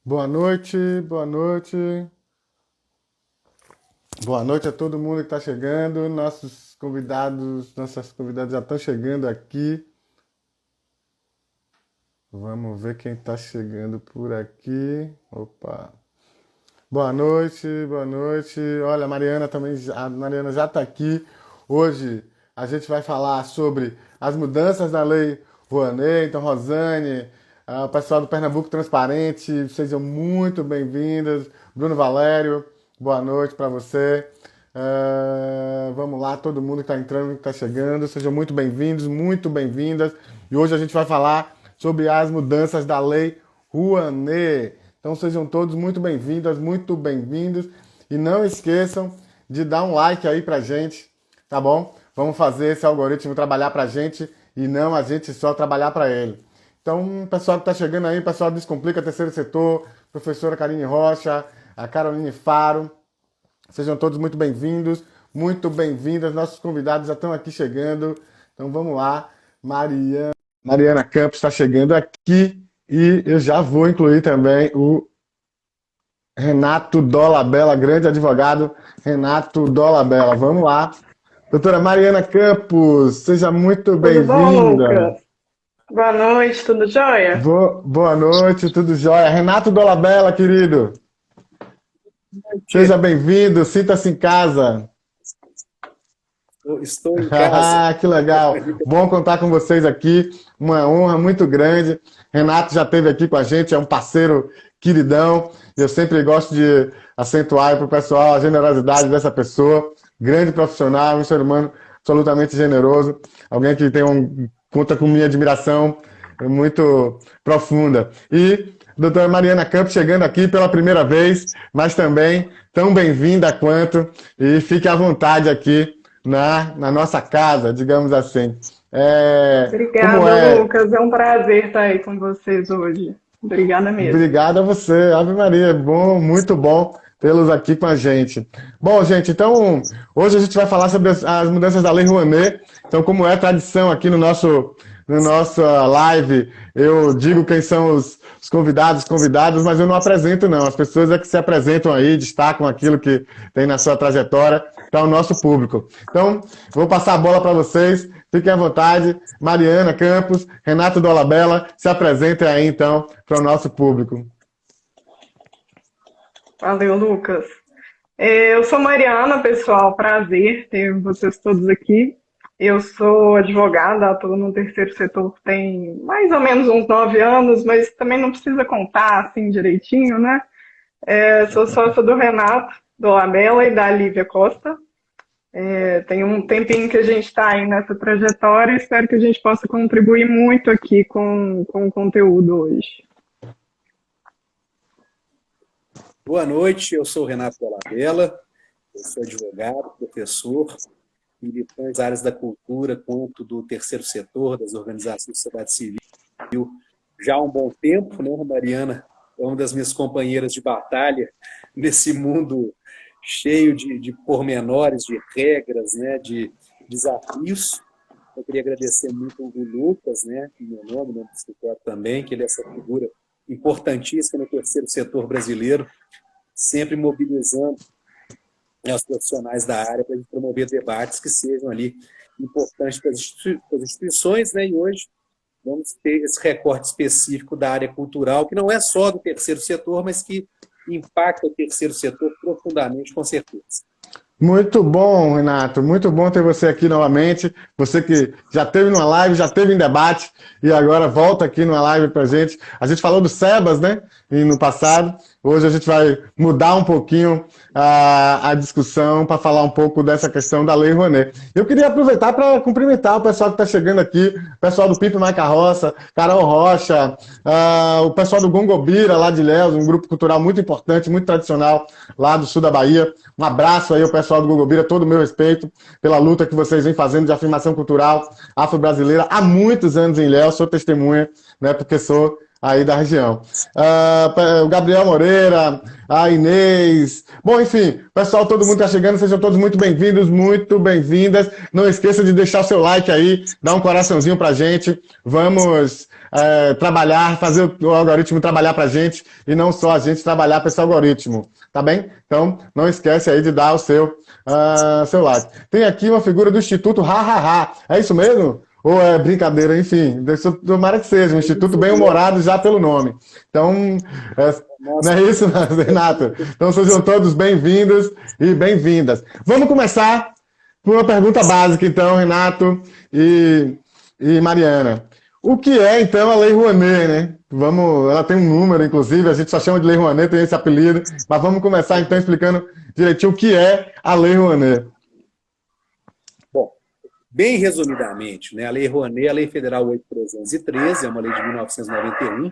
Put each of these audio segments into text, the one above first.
Boa noite, boa noite. Boa noite a todo mundo que está chegando. Nossas convidadas já estão chegando aqui. Vamos ver quem está chegando por aqui. Opa. Boa noite, boa noite. Olha, a Mariana também, a Mariana já está aqui. Hoje a gente vai falar sobre as mudanças na Lei Rouanet. Então, Rosane, o pessoal do Pernambuco Transparente, sejam muito bem-vindas. Bruno Valério, boa noite para você. Vamos lá, todo mundo que está entrando, que está chegando, sejam muito bem-vindos, muito bem-vindas. E hoje a gente vai falar sobre as mudanças da Lei Rouanet. Então sejam todos muito bem-vindas, muito bem-vindos. E não esqueçam de dar um like aí pra gente, tá bom? Vamos fazer esse algoritmo trabalhar pra gente e não a gente só trabalhar para ele. Então, pessoal que está chegando aí, pessoal do Descomplica Terceiro Setor, professora Karine Rocha, a Caroline Faro, sejam todos muito bem-vindos, muito bem-vindas. Nossos convidados já estão aqui chegando. Então vamos lá. Mariana Campos está chegando aqui e eu já vou incluir também o Renato Dolabella, grande advogado Renato Dolabella. Vamos lá. Doutora Mariana Campos, seja muito Tudo bom, bem-vinda. Lucas? Boa noite, tudo jóia? Boa noite, tudo jóia. Renato Dolabella, querido, seja bem-vindo, sinta-se em casa. Estou em casa. Que legal. Bom contar com vocês aqui. Uma honra muito grande. Renato já esteve aqui com a gente, é um parceiro queridão. Eu sempre gosto de acentuar para o pessoal a generosidade dessa pessoa. Grande profissional, um ser humano absolutamente generoso. Alguém que conta com minha admiração muito profunda. E doutora Mariana Campos chegando aqui pela primeira vez, mas também tão bem-vinda quanto. E fique à vontade aqui na nossa casa, digamos assim. Obrigada, Lucas. É um prazer estar aí com vocês hoje. Obrigada mesmo. Obrigado a você, Ave Maria. Bom, muito bom tê-los aqui com a gente. Bom, gente, então, hoje a gente vai falar sobre as mudanças da Lei Rouanet. Então, como é tradição aqui no nossa live, eu digo quem são os convidadas, mas eu não apresento, não. As pessoas é que se apresentam aí, destacam aquilo que tem na sua trajetória para o nosso público. Então, vou passar a bola para vocês. Fiquem à vontade. Mariana Campos, Renato Dolabella, se apresentem aí, então, para o nosso público. Valeu, Lucas. Eu sou Mariana, pessoal. Prazer ter vocês todos aqui. Eu sou advogada, atuo no terceiro setor tem mais ou menos uns 9 anos, mas também não precisa contar assim direitinho, né? Sou sócia do Renato Dolabella e da Lívia Costa. Tem um tempinho que a gente está aí nessa trajetória e espero que a gente possa contribuir muito aqui com o conteúdo hoje. Boa noite, eu sou o Renato Dolabella, eu sou advogado, professor, militante das áreas da cultura quanto do terceiro setor, das organizações de sociedade civil, já há um bom tempo, né? Mariana é uma das minhas companheiras de batalha nesse mundo cheio de pormenores, de regras, né? De desafios. Eu queria agradecer muito o Lucas, né? Em meu nome, do escritório também, que ele é essa figura importantíssima no terceiro setor brasileiro, sempre mobilizando os profissionais da área para promover debates que sejam ali importantes para as instituições, né? E hoje vamos ter esse recorte específico da área cultural, que não é só do terceiro setor, mas que impacta o terceiro setor profundamente, com certeza. Muito bom, Renato. Muito bom ter você aqui novamente. Você que já esteve numa live, já esteve em debate e agora volta aqui numa live pra gente. A gente falou do SEBAS, né? E no passado. Hoje a gente vai mudar um pouquinho a discussão para falar um pouco dessa questão da Lei Rouanet. Eu queria aproveitar para cumprimentar o pessoal que está chegando aqui, o pessoal do Pipe Macarroça, Carol Rocha, o pessoal do Gongobira, lá de Ilhéus, um grupo cultural muito importante, muito tradicional, lá do sul da Bahia. Um abraço aí ao pessoal do Gongobira, todo o meu respeito pela luta que vocês vêm fazendo de afirmação cultural afro-brasileira há muitos anos em Ilhéus. Sou testemunha, né, porque sou aí da região. O Gabriel Moreira, a Inês. Bom, enfim, pessoal, todo mundo está chegando, sejam todos muito bem-vindos, muito bem-vindas. Não esqueça de deixar o seu like aí, dar um coraçãozinho pra gente. Vamos trabalhar, fazer o algoritmo trabalhar pra gente e não só a gente trabalhar para esse algoritmo, tá bem? Então, não esquece aí de dar o seu like. Tem aqui uma figura do Instituto Ha. É isso mesmo? Ou é brincadeira? Enfim, tomara que seja um instituto bem-humorado já pelo nome. Então, não é isso, Renato? Então, sejam todos bem-vindos e bem-vindas. Vamos começar por uma pergunta básica, então, Renato e Mariana. O que é, então, a Lei Rouanet, né? Ela tem um número, inclusive, a gente só chama de Lei Rouanet, tem esse apelido, mas vamos começar, então, explicando direitinho o que é a Lei Rouanet. Bem resumidamente, né, a Lei Rouanet, a Lei Federal 8.313, é uma lei de 1991,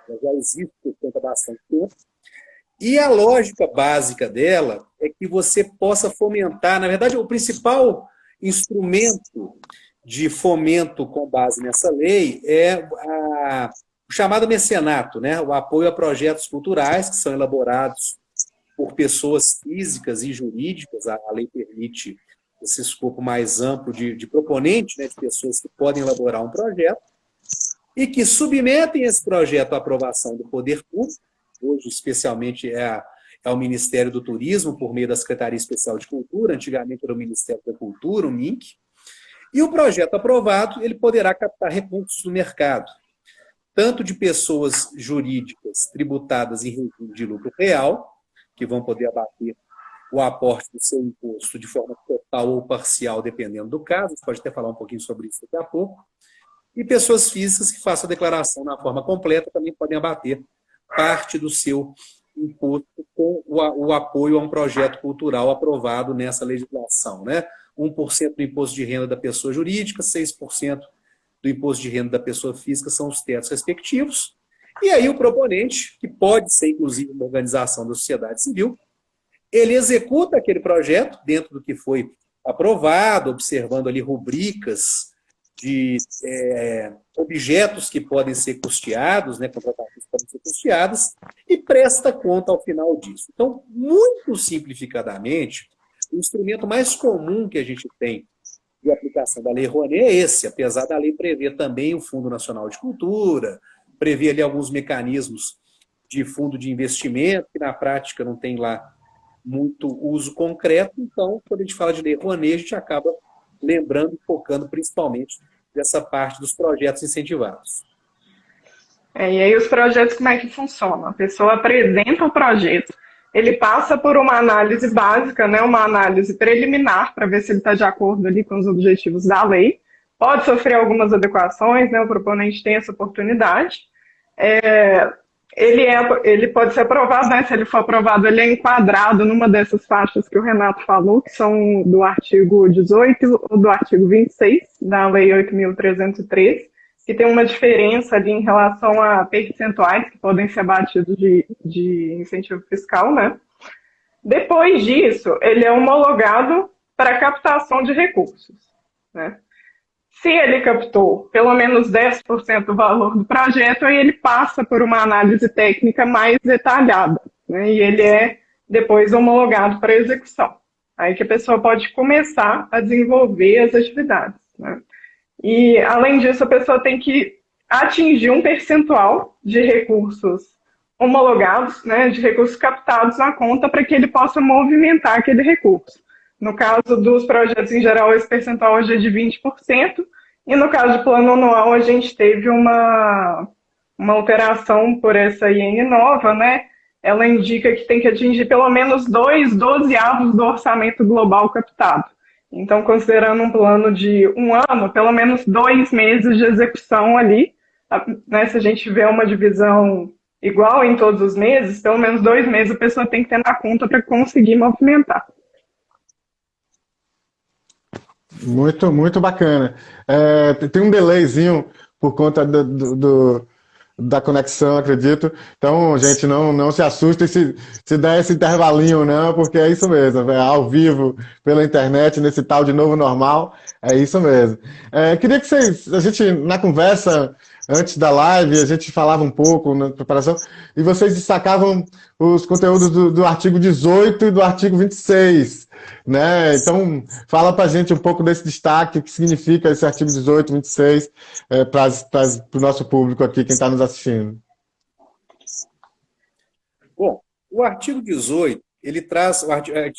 ela já existe há bastante tempo, e a lógica básica dela é que você possa fomentar, na verdade, o principal instrumento de fomento com base nessa lei é o chamado mecenato, né, o apoio a projetos culturais que são elaborados por pessoas físicas e jurídicas. A lei permite esse escopo mais amplo de proponente, né, de pessoas que podem elaborar um projeto e que submetem esse projeto à aprovação do poder público, hoje especialmente é o Ministério do Turismo, por meio da Secretaria Especial de Cultura, antigamente era o Ministério da Cultura, o MINC, e o projeto aprovado ele poderá captar recursos do mercado, tanto de pessoas jurídicas tributadas em regime de lucro real, que vão poder abater o aporte do seu imposto de forma total ou parcial, dependendo do caso, você pode até falar um pouquinho sobre isso daqui a pouco, e pessoas físicas que façam a declaração na forma completa também podem abater parte do seu imposto com o apoio a um projeto cultural aprovado nessa legislação, né? 1% do imposto de renda da pessoa jurídica, 6% do imposto de renda da pessoa física são os tetos respectivos, e aí o proponente, que pode ser inclusive uma organização da sociedade civil, ele executa aquele projeto dentro do que foi aprovado, observando ali rubricas de objetos que podem ser custeados, né, contratações que podem ser custeadas, e presta conta ao final disso. Então, muito simplificadamente, o instrumento mais comum que a gente tem de aplicação da Lei Rouanet é esse, apesar da lei prever também o Fundo Nacional de Cultura, prever ali alguns mecanismos de fundo de investimento, que na prática não tem lá muito uso concreto. Então, quando a gente fala de Lei Rouanet, a gente acaba lembrando e focando principalmente dessa parte dos projetos incentivados. E aí os projetos, como é que funcionam? A pessoa apresenta o projeto, ele passa por uma análise básica, né, uma análise preliminar, para ver se ele está de acordo ali com os objetivos da lei. Pode sofrer algumas adequações, né, o proponente tem essa oportunidade. Ele pode ser aprovado, né? Se ele for aprovado, ele é enquadrado numa dessas faixas que o Renato falou, que são do artigo 18 ou do artigo 26 da Lei 8.313, que tem uma diferença ali em relação a percentuais que podem ser abatidos de incentivo fiscal, né? Depois disso, ele é homologado para captação de recursos, né? Se ele captou pelo menos 10% do valor do projeto, aí ele passa por uma análise técnica mais detalhada, né? E ele é depois homologado para execução. Aí que a pessoa pode começar a desenvolver as atividades, né? E, além disso, a pessoa tem que atingir um percentual de recursos homologados, né, de recursos captados na conta para que ele possa movimentar aquele recurso. No caso dos projetos em geral, esse percentual hoje é de 20%, e no caso do plano anual, a gente teve uma alteração por essa IN nova, né? Ela indica que tem que atingir pelo menos 2/12 do orçamento global captado. Então, considerando um plano de 1 ano, pelo menos 2 meses de execução ali, né? Se a gente vê uma divisão igual em todos os meses, pelo menos 2 meses a pessoa tem que ter na conta para conseguir movimentar. Muito, muito bacana. Tem um delayzinho por conta da conexão, acredito. Então, gente, não se assustem se der esse intervalinho, não, porque é isso mesmo. Ao vivo, pela internet, nesse tal de novo normal, é isso mesmo. Queria que a gente, na conversa, antes da live, a gente falava um pouco na preparação, e vocês destacavam os conteúdos do artigo 18 e do artigo 26, né? Então, fala para a gente um pouco desse destaque, o que significa esse artigo 18 e 26 para o nosso público aqui, quem está nos assistindo. Bom, o artigo 18, ele traz,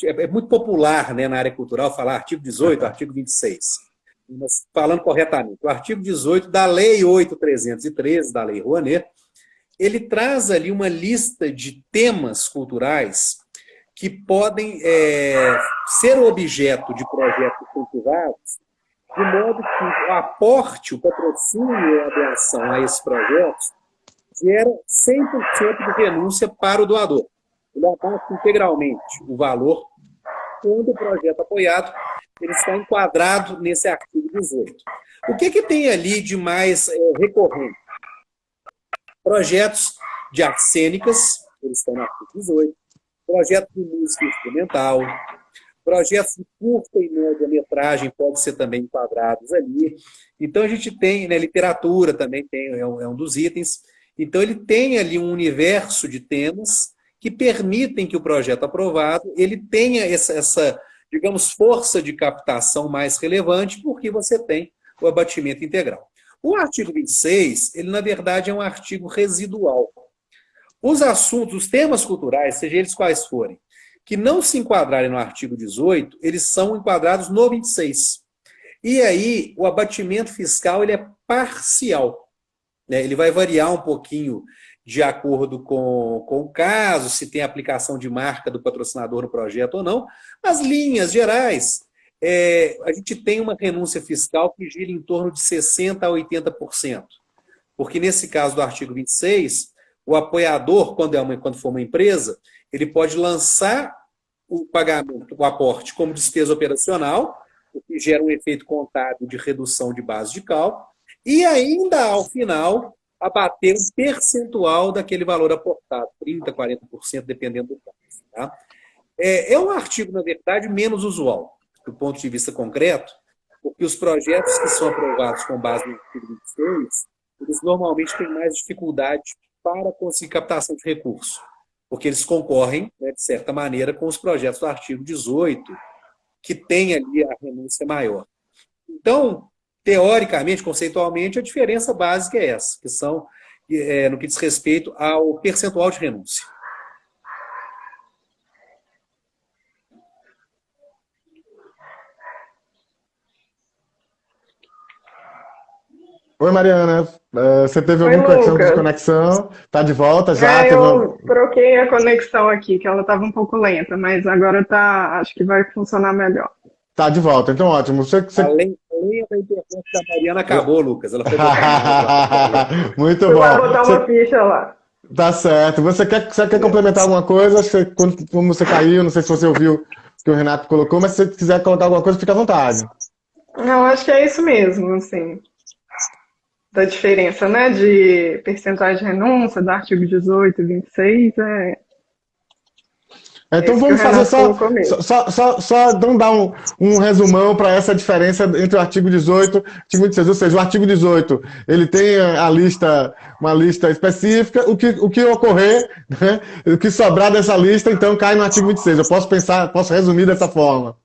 é muito popular, né, na área cultural falar artigo 18, artigo 26. Mas falando corretamente, o artigo 18 da Lei 8.313, da Lei Rouanet, ele traz ali uma lista de temas culturais que podem ser objeto de projetos culturais, de modo que o aporte, o patrocínio e a atenção a esses projetos gera 100% de renúncia para o doador. Ele abate integralmente o valor quando o projeto apoiado ele está enquadrado nesse artigo 18. O que tem ali de mais recorrente? Projetos de artes cênicas, eles estão no artigo 18, projetos de música instrumental, projetos de curta e média metragem podem ser também enquadrados ali. Então, a gente tem, né, literatura também é um dos itens. Então, ele tem ali um universo de temas que permitem que o projeto aprovado ele tenha essa, digamos, força de captação mais relevante, porque você tem o abatimento integral. O artigo 26, ele, na verdade, é um artigo residual. Os assuntos, os temas culturais, seja eles quais forem, que não se enquadrarem no artigo 18, eles são enquadrados no 26. E aí, o abatimento fiscal ele é parcial, né? Ele vai variar um pouquinho de acordo com o caso, se tem aplicação de marca do patrocinador no projeto ou não. Nas linhas gerais, a gente tem uma renúncia fiscal que gira em torno de 60% a 80%. Porque nesse caso do artigo 26, o apoiador, quando for uma empresa, ele pode lançar o pagamento, o aporte como despesa operacional, o que gera um efeito contábil de redução de base de cálculo, e ainda, ao final, abater um percentual daquele valor aportado, 30%, 40%, dependendo do caso. Tá? É um artigo, na verdade, menos usual, do ponto de vista concreto, porque os projetos que são aprovados com base no artigo 26, eles normalmente têm mais dificuldade para conseguir captação de recursos, porque eles concorrem, né, de certa maneira, com os projetos do artigo 18, que tem ali a renúncia maior. Então, teoricamente, conceitualmente, a diferença básica é essa, que são no que diz respeito ao percentual de renúncia. Oi, Mariana. Você teve Oi, alguma questão de Lucas. desconexão? Está de volta já? Eu troquei a conexão aqui, que ela estava um pouco lenta, mas agora acho que vai funcionar melhor. Tá de volta, então ótimo. Além da internet da Mariana acabou, Lucas. Ela foi Muito Fui bom. lá botar uma ficha lá. Tá certo. Você quer complementar alguma coisa? Acho que como você caiu, não sei se você ouviu o que o Renato colocou, mas se você quiser colocar alguma coisa, fica à vontade. Não, acho que é isso mesmo, assim, da diferença, né, de percentuais de renúncia, do artigo 18 e 26, Então isso vamos que o fazer Renato colocou mesmo. só dar um resumão para essa diferença entre o artigo 18 e o artigo 26. Ou seja, o artigo 18 ele tem uma lista específica, o que ocorrer, né, o que sobrar dessa lista, então cai no artigo 26. Eu posso resumir dessa forma.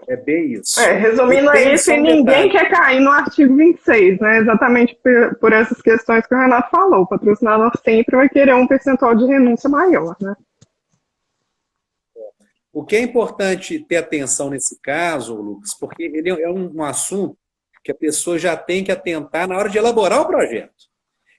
É bem isso. Resumindo é isso, e ninguém quer cair no artigo 26, né? Exatamente por essas questões que o Renato falou. O patrocinador sempre vai querer um percentual de renúncia maior, né? O que é importante ter atenção nesse caso, Lucas, porque ele é um assunto que a pessoa já tem que atentar na hora de elaborar o projeto.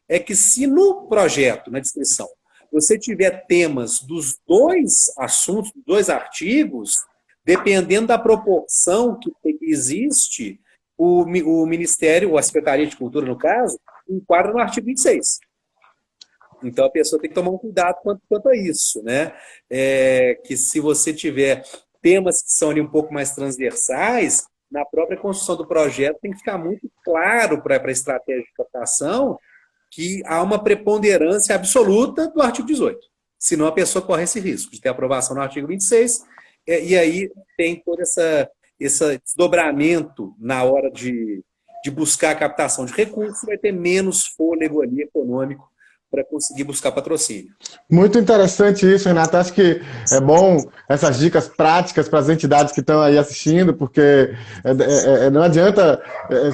É que se no projeto, na descrição, você tiver temas dos dois assuntos, dos dois artigos, dependendo da proporção que existe, o Ministério, ou a Secretaria de Cultura, no caso, enquadra no artigo 26. Então, a pessoa tem que tomar um cuidado quanto a isso, né? Que se você tiver temas que são ali um pouco mais transversais, na própria construção do projeto tem que ficar muito claro para a estratégia de captação que há uma preponderância absoluta do artigo 18. Senão a pessoa corre esse risco de ter aprovação no artigo 26, e aí tem todo esse desdobramento na hora de de buscar a captação de recursos, vai ter menos fôlego ali econômico para conseguir buscar patrocínio. Muito interessante isso, Renato. Acho que é bom essas dicas práticas para as entidades que estão aí assistindo, porque não adianta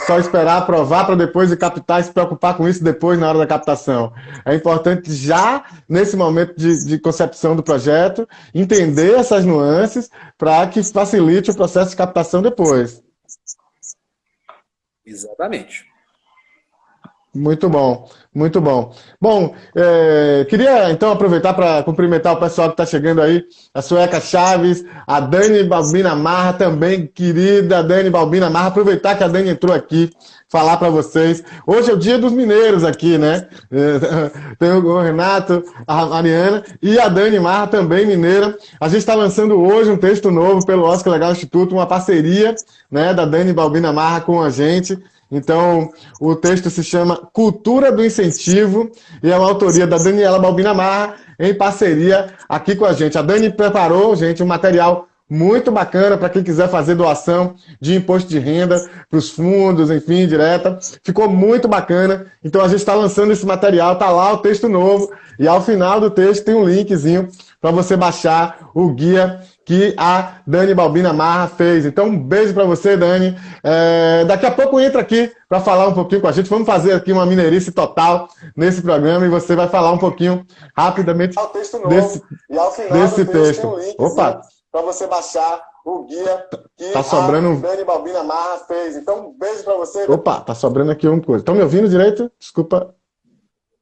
só esperar aprovar para depois de captar e se preocupar com isso depois na hora da captação. É importante já, nesse momento de concepção do projeto, entender essas nuances para que facilite o processo de captação depois. Exatamente. Muito bom, muito bom. Bom, queria então aproveitar para cumprimentar o pessoal que está chegando aí, a Sueca Chaves, a Dani Balbina Marra, também querida Dani Balbina Marra, aproveitar que a Dani entrou aqui, falar para vocês. Hoje é o dia dos mineiros aqui, né? Tem o Renato, a Mariana e a Dani Marra, também mineira. A gente está lançando hoje um texto novo pelo Oscar Legal Instituto, uma parceria, né, da Dani Balbina Marra com a gente. Então, o texto se chama Cultura do Incentivo e é uma autoria da Daniela Balbina Marra em parceria aqui com a gente. A Dani preparou, gente, um material muito bacana para quem quiser fazer doação de imposto de renda para os fundos, enfim, direta. Ficou muito bacana. Então, a gente está lançando esse material, está lá o texto novo e ao final do texto tem um linkzinho para você baixar o guia que a Dani Balbina Marra fez. Então, um beijo para você, Dani. Daqui a pouco entra aqui para falar um pouquinho com a gente. Vamos fazer aqui uma mineirice total nesse programa e você vai falar um pouquinho rapidamente desse texto. Opa! Para você baixar o guia que a Dani Balbina Marra fez. Então, um beijo para você. Opa, tá sobrando aqui uma coisa. Estão me ouvindo direito? Desculpa.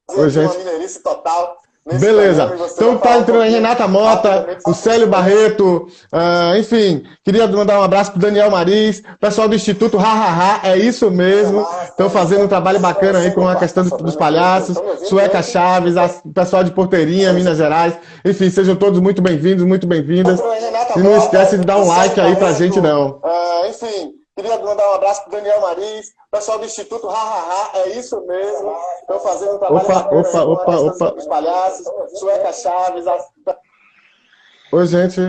Oi, gente. Uma mineirice total. Beleza, então tá entrando aí Renata Mota, o Célio Barreto, enfim, queria mandar um abraço pro Daniel Mariz, pessoal do Instituto Hahaha, é isso mesmo, estão fazendo um trabalho bacana aí com a questão dos palhaços, Sueca Chaves, o pessoal de Porteirinha, Minas Gerais, enfim, sejam todos muito bem-vindos, muito bem-vindas, e não esquece de dar um like aí pra gente não. Enfim, queria mandar um abraço pro Daniel Mariz, pessoal do Instituto Hahaha, é isso mesmo. Estão fazendo um trabalho opa. Dos palhaços, Sueca Chaves. Oi, gente.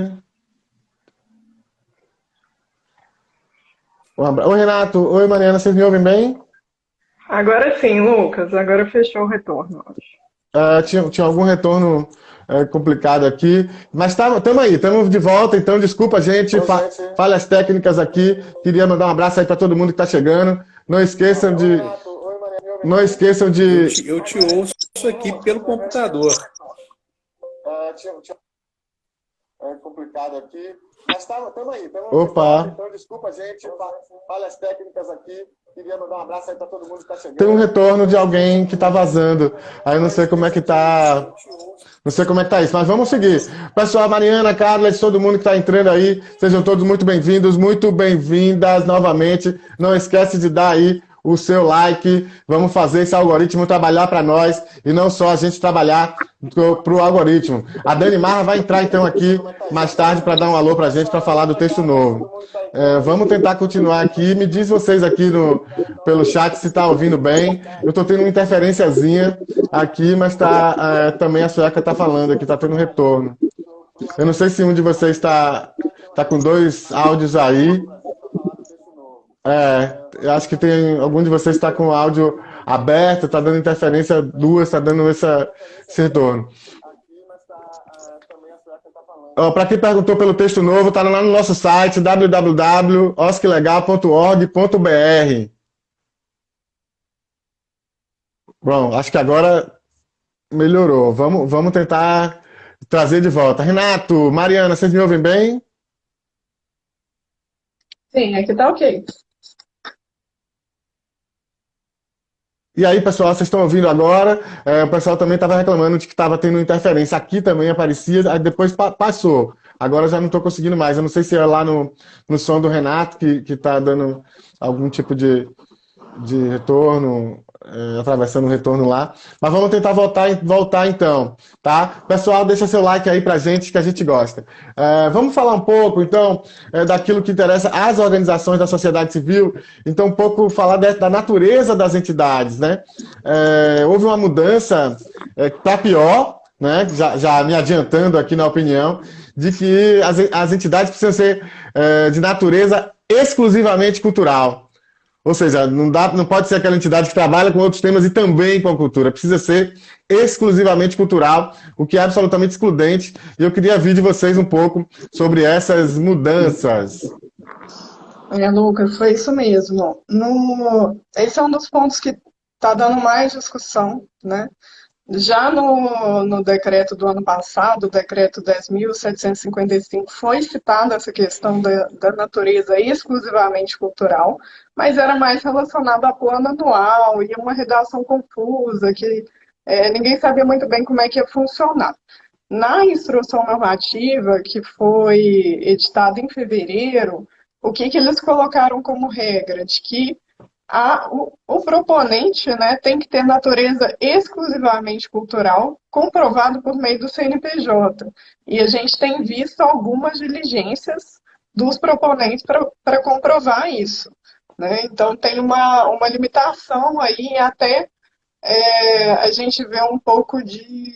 Oi, Renato. Oi, Mariana. Vocês me ouvem bem? Agora sim, Lucas. Agora fechou o retorno, acho. Tinha algum retorno complicado aqui, mas estamos aí, estamos de volta, então desculpa, gente, falhas técnicas aqui, queria mandar um abraço aí para todo mundo que está chegando, não esqueçam de... Eu te ouço aqui pelo computador. É complicado aqui, mas estamos aí, opa! Então desculpa, gente, falhas técnicas aqui, queria mandar um abraço aí para todo mundo que está chegando. Tem um retorno de alguém que está vazando, aí eu não sei como é que está... Não sei como é que tá isso, mas vamos seguir. Pessoal, Mariana, Carlos, todo mundo que está entrando aí, sejam todos muito bem-vindos, muito bem-vindas novamente. Não esquece de dar aí o seu like. Vamos fazer esse algoritmo trabalhar para nós e não só a gente trabalhar para o algoritmo. A Dani Marra vai entrar então aqui mais tarde para dar um alô para a gente, para falar do texto novo. Vamos tentar continuar aqui. Me diz vocês aqui pelo chat se está ouvindo bem. Eu estou tendo uma interferenciazinha aqui, mas também a Sueca está falando aqui, está tendo retorno. Eu não sei se um de vocês está com dois áudios aí. Eu acho que tem algum de vocês está com o áudio aberto, está dando interferência duas, está dando esse retorno. Para quem perguntou pelo texto novo, está lá no nosso site www.osclegal.org.br. Bom, acho que agora melhorou. Vamos tentar trazer de volta. Renato, Mariana, vocês me ouvem bem? Sim, aqui tá ok. E aí, pessoal, vocês estão ouvindo agora? O pessoal também estava reclamando de que estava tendo interferência. Aqui também aparecia, aí depois passou. Agora já não estou conseguindo mais. Eu não sei se é lá no som do Renato que está dando algum tipo de retorno, atravessando o retorno lá. Mas vamos tentar voltar então, tá? Pessoal, deixa seu like aí pra gente, que a gente gosta. Vamos falar um pouco, então, daquilo que interessa às organizações da sociedade civil. Então, um pouco falar da natureza das entidades, né? Houve uma mudança para pior, né? Já me adiantando aqui na opinião, de que as entidades precisam ser de natureza exclusivamente cultural. Ou seja, não pode ser aquela entidade que trabalha com outros temas e também com a cultura. Precisa ser exclusivamente cultural, o que é absolutamente excludente. E eu queria ouvir de vocês um pouco sobre essas mudanças. Lucas, foi isso mesmo. Esse é um dos pontos que está dando mais discussão, né? Já no decreto do ano passado, o decreto 10.755, foi citada essa questão da natureza exclusivamente cultural, mas era mais relacionada a plano anual e uma redação confusa, que ninguém sabia muito bem como é que ia funcionar. Na instrução normativa, que foi editada em fevereiro, o que eles colocaram como regra? De que o proponente, né, tem que ter natureza exclusivamente cultural, comprovado por meio do CNPJ. E a gente tem visto algumas diligências dos proponentes para comprovar isso, né? Então tem uma limitação aí, até a gente vê um pouco de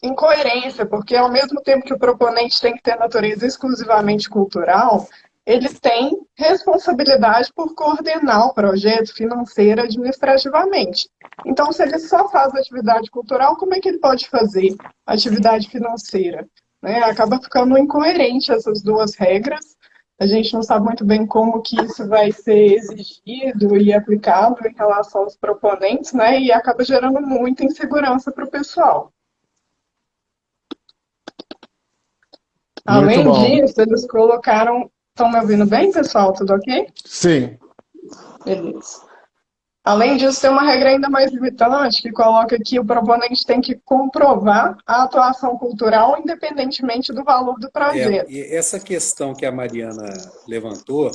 incoerência, porque ao mesmo tempo que o proponente tem que ter natureza exclusivamente cultural, ele tem responsabilidade por coordenar o projeto financeiro e administrativamente. Então, se ele só faz atividade cultural, como é que ele pode fazer atividade financeira? Né? Acaba ficando incoerente essas duas regras. A gente não sabe muito bem como que isso vai ser exigido e aplicado em relação aos proponentes, né? E acaba gerando muita insegurança para o pessoal. Além disso, eles colocaram... Estão me ouvindo bem, pessoal? Tudo ok? Sim. Beleza. Além disso, tem uma regra ainda mais limitante, que coloca que o proponente tem que comprovar a atuação cultural independentemente do valor do projeto. E essa questão que a Mariana levantou...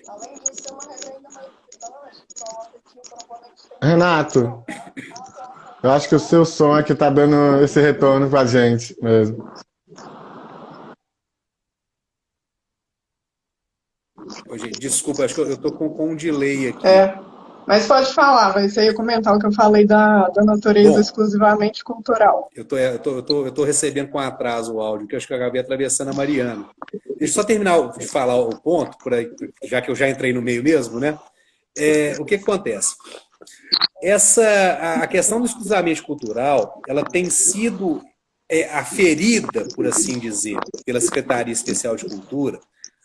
Além disso, tem uma regra ainda mais limitante, que coloca que o proponente tem que... Renato, eu acho que o seu som é que tá dando esse retorno pra gente mesmo. Ô, gente, desculpa, acho que eu tô com um delay aqui. Mas pode falar, vai ser comentar o que eu falei da natureza exclusivamente cultural. Eu tô recebendo com atraso o áudio, que eu acho que eu acabei atravessando a Mariana. Deixa eu só terminar de falar o ponto, por aí, já que eu já entrei no meio mesmo, né? O que acontece? A questão do exclusivamente cultural, ela tem sido aferida, por assim dizer, pela Secretaria Especial de Cultura,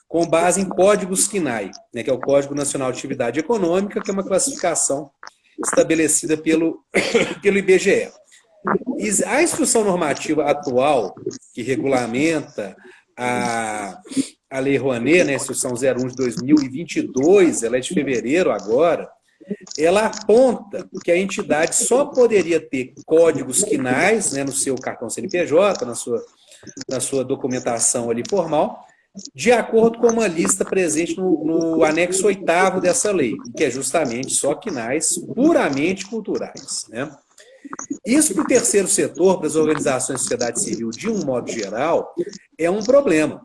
com base em códigos CNAE, né, que é o Código Nacional de Atividade Econômica, que é uma classificação estabelecida pelo IBGE. E a instrução normativa atual, que regulamenta a Lei Rouanet, né, a Instrução 01 de 2022, ela é de fevereiro agora, ela aponta que a entidade só poderia ter códigos quinais, né, no seu cartão CNPJ, na sua documentação ali formal, de acordo com uma lista presente no anexo 8º dessa lei, que é justamente só quinais puramente culturais, né? Isso para o terceiro setor, para as organizações de sociedade civil de um modo geral, é um problema,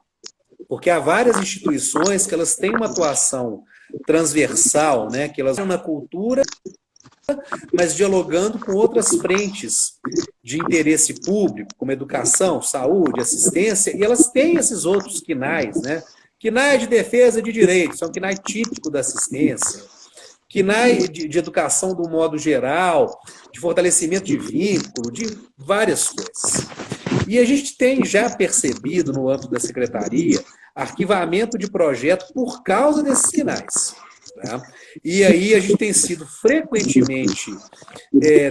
porque há várias instituições que elas têm uma atuação transversal, né, que elas estão na cultura, mas dialogando com outras frentes de interesse público, como educação, saúde, assistência, e elas têm esses outros quinais, né? Quinai de defesa de direitos, é um quinai típico da assistência, quinai de educação do modo geral, de fortalecimento de vínculo, de várias coisas. E a gente tem já percebido, no âmbito da secretaria, arquivamento de projeto por causa desses quinais. Tá? E aí a gente tem sido frequentemente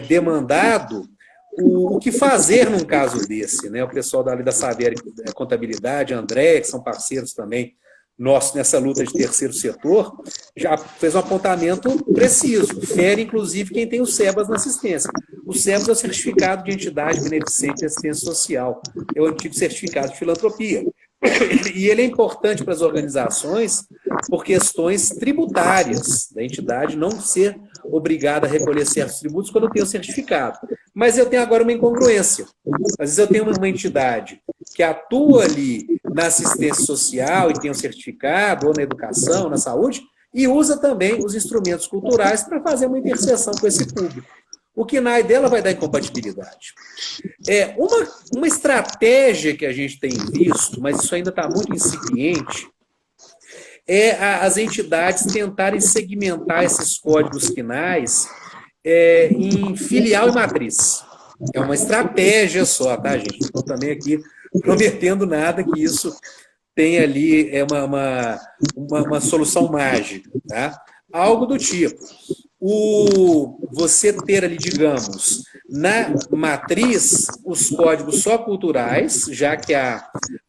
demandado o que fazer num caso desse, né? O pessoal da Saber Contabilidade, André, que são parceiros também nossos nessa luta de terceiro setor, já fez um apontamento preciso, fere inclusive quem tem o SEBAS na assistência. O SEBAS é o Certificado de Entidade Beneficente de Assistência Social, é o antigo certificado de filantropia. E ele é importante para as organizações por questões tributárias, da entidade não ser obrigada a recolher certos tributos quando tem o certificado. Mas eu tenho agora uma incongruência. Às vezes eu tenho uma entidade que atua ali na assistência social e tem um certificado, ou na educação, na saúde, e usa também os instrumentos culturais para fazer uma interseção com esse público. o KNAI dela vai dar incompatibilidade. Uma estratégia que a gente tem visto, mas isso ainda está muito incipiente, as entidades tentarem segmentar esses códigos KNAIs em filial e matriz. É uma estratégia só, tá, gente? Não estou também aqui prometendo nada que isso tem ali uma solução mágica, tá? Algo do tipo, você ter ali, digamos, na matriz, os códigos só culturais, já que a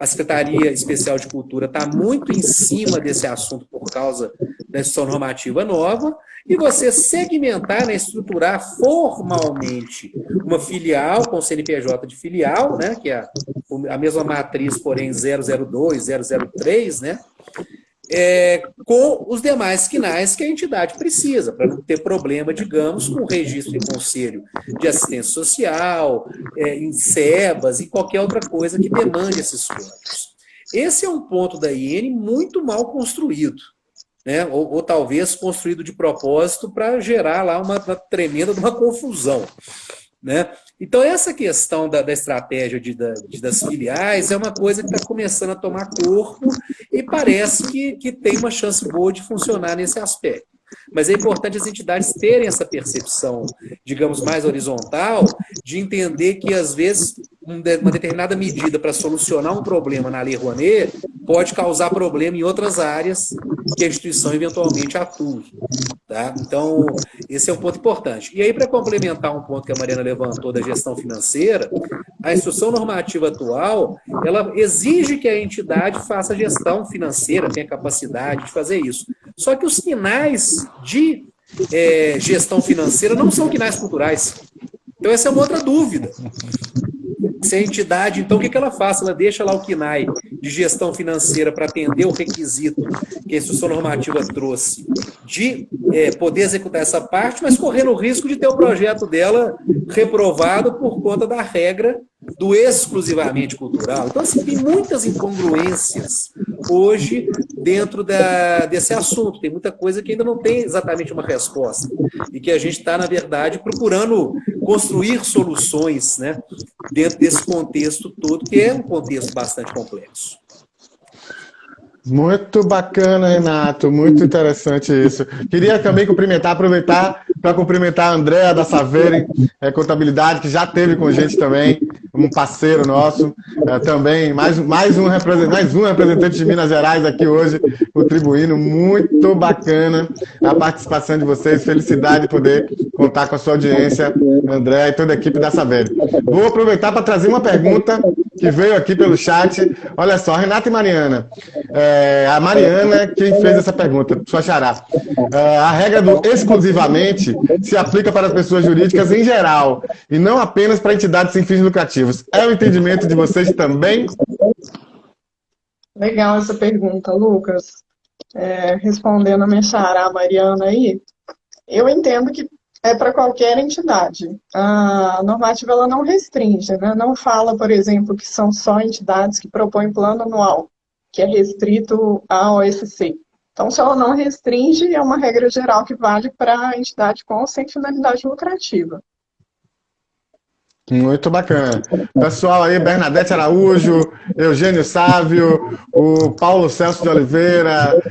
Secretaria Especial de Cultura está muito em cima desse assunto por causa da instituição normativa nova, e você segmentar, né, estruturar formalmente uma filial com CNPJ de filial, né, que é a mesma matriz, porém 002, 003, né, com os demais KNAIs que a entidade precisa, para não ter problema, digamos, com o registro em conselho de assistência social, em SEBAS e qualquer outra coisa que demande esses códigos. Esse é um ponto da IN muito mal construído, né? Ou talvez construído de propósito para gerar lá uma tremenda uma confusão, né? Então, essa questão da estratégia das filiais é uma coisa que está começando a tomar corpo e parece que tem uma chance boa de funcionar nesse aspecto. Mas é importante as entidades terem essa percepção, digamos, mais horizontal, de entender que, às vezes, uma determinada medida para solucionar um problema na Lei Rouanet pode causar problema em outras áreas que a instituição eventualmente atue. Tá? Então, esse é um ponto importante. E aí, para complementar um ponto que a Mariana levantou da gestão financeira, a instrução normativa atual, ela exige que a entidade faça gestão financeira, tenha capacidade de fazer isso. Só que os KNAIs de gestão financeira não são KNAIs culturais. Então, essa é uma outra dúvida. Se a entidade, então, o que ela faz? Ela deixa lá o KNAI de gestão financeira para atender o requisito que a instrução normativa trouxe de poder executar essa parte, mas correndo o risco de ter o projeto dela reprovado por conta da regra do exclusivamente cultural. Então, assim, tem muitas incongruências hoje dentro desse assunto. Tem muita coisa que ainda não tem exatamente uma resposta e que a gente está, na verdade, procurando construir soluções, né, dentro desse contexto todo, que é um contexto bastante complexo. Muito bacana, Renato, muito interessante isso. Queria também aproveitar para cumprimentar a Andréa da Saveri Contabilidade, que já esteve com a gente também, um parceiro nosso, também, mais um representante de Minas Gerais aqui hoje, contribuindo, muito bacana a participação de vocês, felicidade de poder contar com a sua audiência, Andréa e toda a equipe da Saveri. Vou aproveitar para trazer uma pergunta que veio aqui pelo chat. Olha só, Renata e Mariana. A Mariana, quem fez essa pergunta, sua xará. A regra do exclusivamente se aplica para as pessoas jurídicas em geral, e não apenas para entidades sem fins lucrativos. É o entendimento de vocês também? Legal essa pergunta, Lucas. Respondendo a minha xará Mariana aí, eu entendo que é para qualquer entidade. A normativa ela não restringe, né? Não fala, por exemplo, que são só entidades que propõem plano anual, que é restrito à OSC. Então, se ela não restringe, é uma regra geral que vale para a entidade com ou sem finalidade lucrativa. Muito bacana. Pessoal aí, Bernadette Araújo, Eugênio Sávio, o Paulo Celso de Oliveira,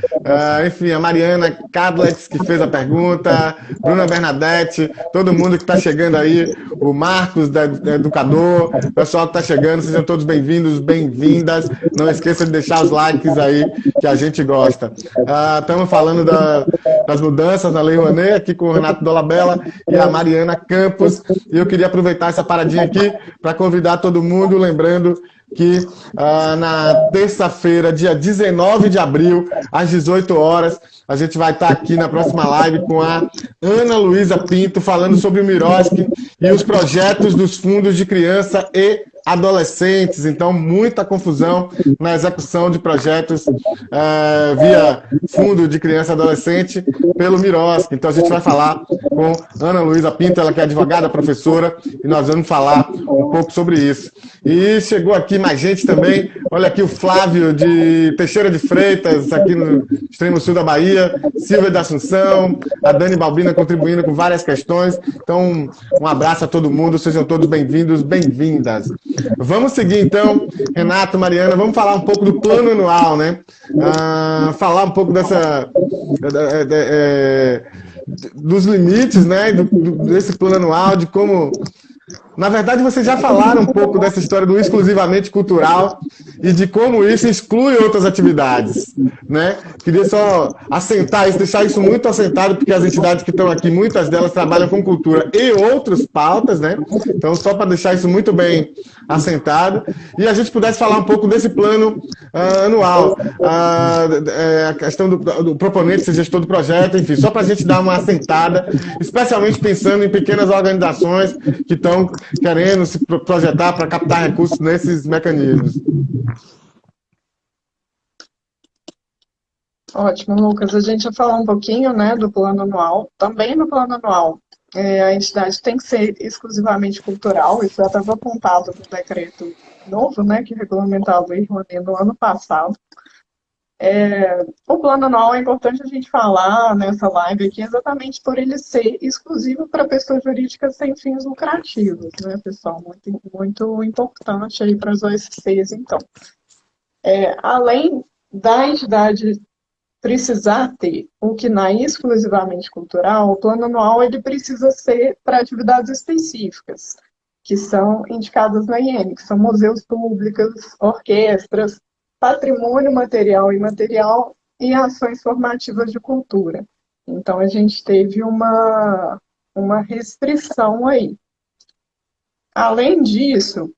enfim, a Mariana Cadlex, que fez a pergunta, Bruna Bernadette, todo mundo que está chegando aí, o Marcos, da Educador, o pessoal que está chegando, sejam todos bem-vindos, bem-vindas. Não esqueça de deixar os likes aí, que a gente gosta. Estamos falando das mudanças na Lei Rouanet, aqui com o Renato Dolabella e a Mariana Campos, e eu queria aproveitar essa paradinha aqui para convidar todo mundo, lembrando que na terça-feira, dia 19 de abril, às 18 horas, a gente vai estar aqui na próxima live com a Ana Luísa Pinto, falando sobre o Miroski e os projetos dos fundos de criança e adolescentes, então muita confusão na execução de projetos via Fundo de Criança e Adolescente pelo Mirosc. Então a gente vai falar com Ana Luísa Pinto, ela que é advogada, professora, e nós vamos falar um pouco sobre isso. E chegou aqui mais gente também, olha aqui o Flávio de Teixeira de Freitas, aqui no extremo sul da Bahia, Silvia da Assunção, a Dani Balbina contribuindo com várias questões. Então, um abraço a todo mundo, sejam todos bem-vindos, bem-vindas. Vamos seguir então, Renato, Mariana, vamos falar um pouco do plano anual, né? Falar um pouco dos limites, né? Desse plano anual, de como... Na verdade, vocês já falaram um pouco dessa história do exclusivamente cultural e de como isso exclui outras atividades, né? Queria só assentar isso, deixar isso muito assentado, porque as entidades que estão aqui, muitas delas trabalham com cultura e outras pautas, né? Então, só para deixar isso muito bem assentado. E a gente pudesse falar um pouco desse plano anual, a questão do proponente, ser gestor do projeto, enfim, só para a gente dar uma assentada, especialmente pensando em pequenas organizações que estão querendo se projetar para captar recursos nesses mecanismos. Ótimo, Lucas. A gente vai falar um pouquinho, né, do plano anual. Também no plano anual, a entidade tem que ser exclusivamente cultural, isso já estava apontado no decreto novo, né, que regulamentava o IRONE no ano passado. O plano anual é importante a gente falar nessa live aqui exatamente por ele ser exclusivo para pessoas jurídicas sem fins lucrativos, né, pessoal? Muito, muito importante aí para as OSCs, então. Além da entidade precisar ter o CNAE exclusivamente cultural, o plano anual ele precisa ser para atividades específicas, que são indicadas na IN, que são museus públicos, orquestras, patrimônio material e imaterial e ações formativas de cultura. Então, a gente teve uma restrição aí. Além disso,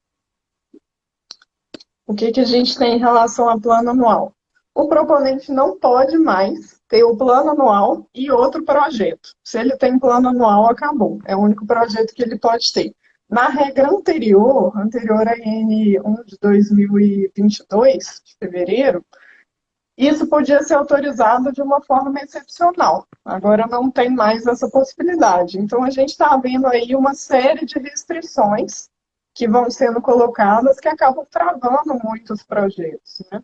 o que a gente tem em relação ao plano anual? O proponente não pode mais ter o plano anual e outro projeto. Se ele tem plano anual, acabou. É o único projeto que ele pode ter. Na regra anterior à IN 1 de 2022, de fevereiro, isso podia ser autorizado de uma forma excepcional. Agora não tem mais essa possibilidade. Então, a gente está vendo aí uma série de restrições que vão sendo colocadas que acabam travando muitos projetos, né?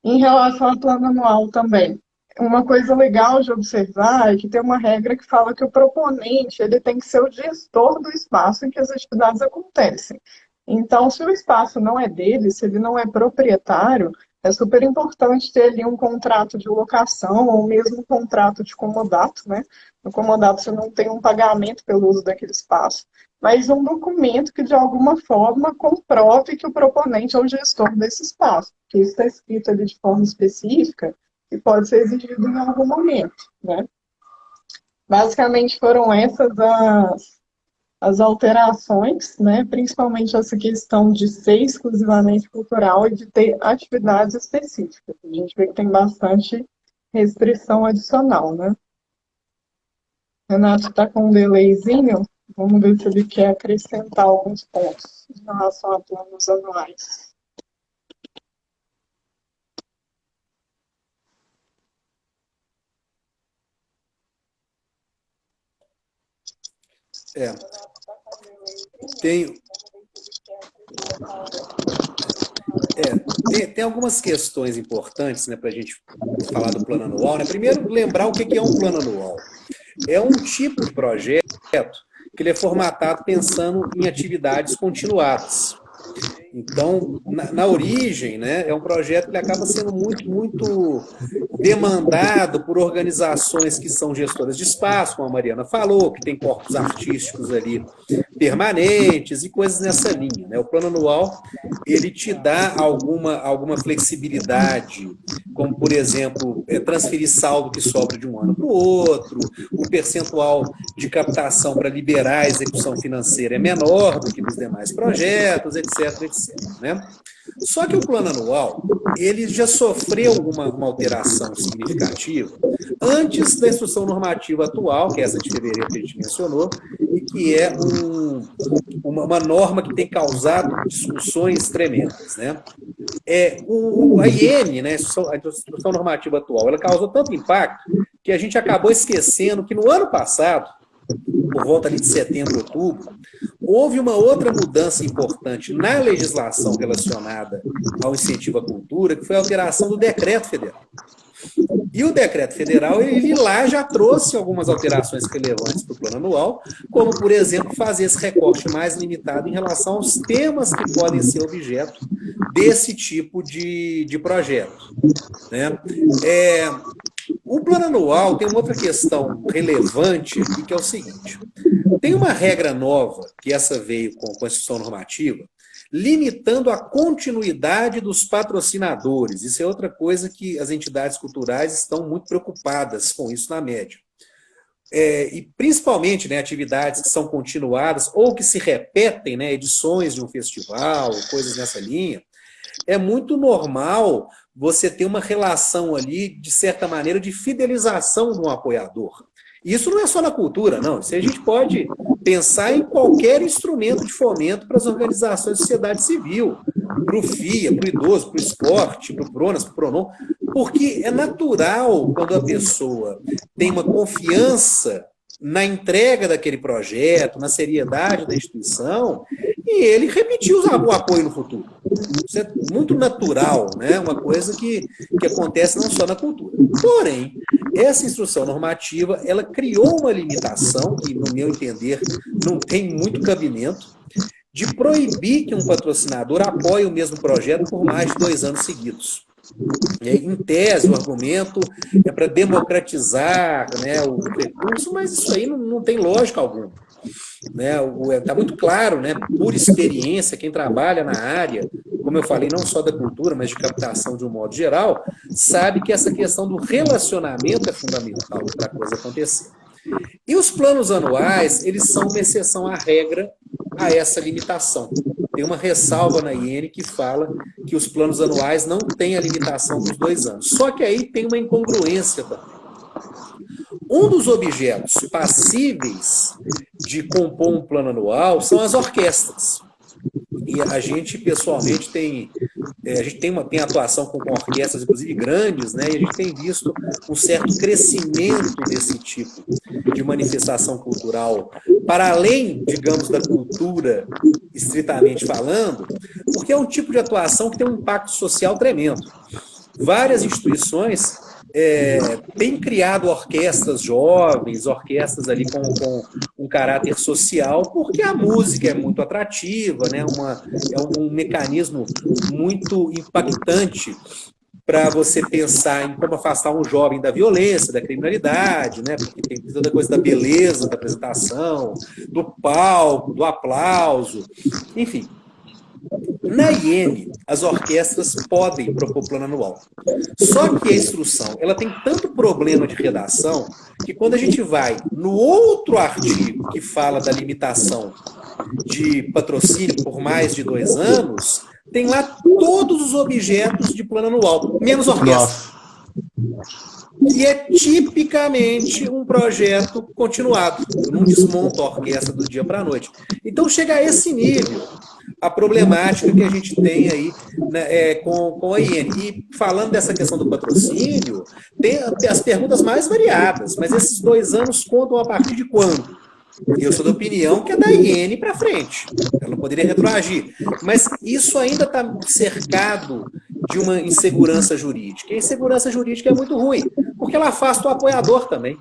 Em relação ao plano anual também, uma coisa legal de observar é que tem uma regra que fala que o proponente ele tem que ser o gestor do espaço em que as atividades acontecem. Então, se o espaço não é dele, se ele não é proprietário, é super importante ter ali um contrato de locação ou mesmo um contrato de comodato, né? No comodato você não tem um pagamento pelo uso daquele espaço, mas um documento que de alguma forma comprove que o proponente é o gestor desse espaço, que isso está escrito ali de forma específica e pode ser exigido em algum momento, né? Basicamente foram essas as alterações, né? Principalmente essa questão de ser exclusivamente cultural e de ter atividades específicas. A gente vê que tem bastante restrição adicional, né? Renato está com um delayzinho, vamos ver se ele quer acrescentar alguns pontos em relação a planos anuais. Tem algumas questões importantes, né, para a gente falar do plano anual, né? Primeiro, lembrar o que é um plano anual. É um tipo de projeto que ele é formatado pensando em atividades continuadas. Então, na origem, né, é um projeto que ele acaba sendo muito demandado por organizações que são gestoras de espaço, como a Mariana falou, que tem corpos artísticos ali permanentes e coisas nessa linha, né? O plano anual, ele te dá alguma flexibilidade como, por exemplo, transferir saldo que sobra de um ano para o outro, o percentual de captação para liberar a execução financeira é menor do que nos demais projetos, etc, né? Só que o plano anual, ele já sofreu uma alteração significativa antes da instrução normativa atual, que é essa de fevereiro que a gente mencionou, e que é uma norma que tem causado discussões tremendas, né? A IN, né, a instrução normativa atual, ela causou tanto impacto que a gente acabou esquecendo que no ano passado, por volta ali de setembro, outubro, houve uma outra mudança importante na legislação relacionada ao incentivo à cultura, que foi a alteração do decreto federal. E o decreto federal, ele lá já trouxe algumas alterações relevantes para o plano anual, como, por exemplo, fazer esse recorte mais limitado em relação aos temas que podem ser objeto desse tipo de projeto, né? O plano anual tem uma outra questão relevante aqui, que é o seguinte: tem uma regra nova, que essa veio com a instrução normativa, limitando a continuidade dos patrocinadores. Isso é outra coisa que as entidades culturais estão muito preocupadas com isso na média. E principalmente, né, atividades que são continuadas ou que se repetem, né, edições de um festival, coisas nessa linha. É muito normal você ter uma relação ali, de certa maneira, de fidelização de um apoiador. Isso não é só na cultura, não. Isso a gente pode pensar em qualquer instrumento de fomento para as organizações de sociedade civil, para o FIA, para o idoso, para o esporte, para o PRONAS, para o PRONON, porque é natural quando a pessoa tem uma confiança na entrega daquele projeto, na seriedade da instituição, e ele repetir o apoio no futuro. Isso é muito natural, né? Uma coisa que acontece não só na cultura. Porém, essa instrução normativa, ela criou uma limitação, que, no meu entender, não tem muito cabimento, de proibir que um patrocinador apoie o mesmo projeto por mais de 2 anos seguidos. Em tese, o argumento é para democratizar, né, o recurso, mas isso aí não tem lógica alguma. Está muito claro, né, por experiência, quem trabalha na área, como eu falei, não só da cultura, mas de captação de um modo geral, sabe que essa questão do relacionamento é fundamental para a coisa acontecer. E os planos anuais, eles são uma exceção à regra a essa limitação. Tem uma ressalva na IN que fala que os planos anuais não têm a limitação dos 2 anos. Só que aí tem uma incongruência também. Um dos objetos passíveis de compor um plano anual são as orquestras. E a gente, pessoalmente, tem atuação com orquestras, inclusive grandes, né? E a gente tem visto um certo crescimento desse tipo de manifestação cultural, para além, digamos, da cultura, estritamente falando, porque é um tipo de atuação que tem um impacto social tremendo. Várias instituições têm criado orquestras jovens, orquestras ali com um caráter social, porque a música é muito atrativa, né? É um mecanismo muito impactante para você pensar em como afastar um jovem da violência, da criminalidade, né? Porque tem toda a coisa da beleza da apresentação, do palco, do aplauso, enfim. Na IN, as orquestras podem propor plano anual. Só que a instrução, ela tem tanto problema de redação que quando a gente vai no outro artigo que fala da limitação de patrocínio por mais de 2 anos, tem lá todos os objetos de plano anual, menos orquestra. E é tipicamente um projeto continuado. Eu não desmonto a orquestra do dia para a noite. Então chega a esse nível a problemática que a gente tem aí, né, com a IN. E falando dessa questão do patrocínio, tem as perguntas mais variadas, mas esses 2 anos contam a partir de quando? Eu sou da opinião que é da IN para frente. Ela não poderia retroagir. Mas isso ainda está cercado de uma insegurança jurídica. E a insegurança jurídica é muito ruim, porque ela afasta o apoiador também.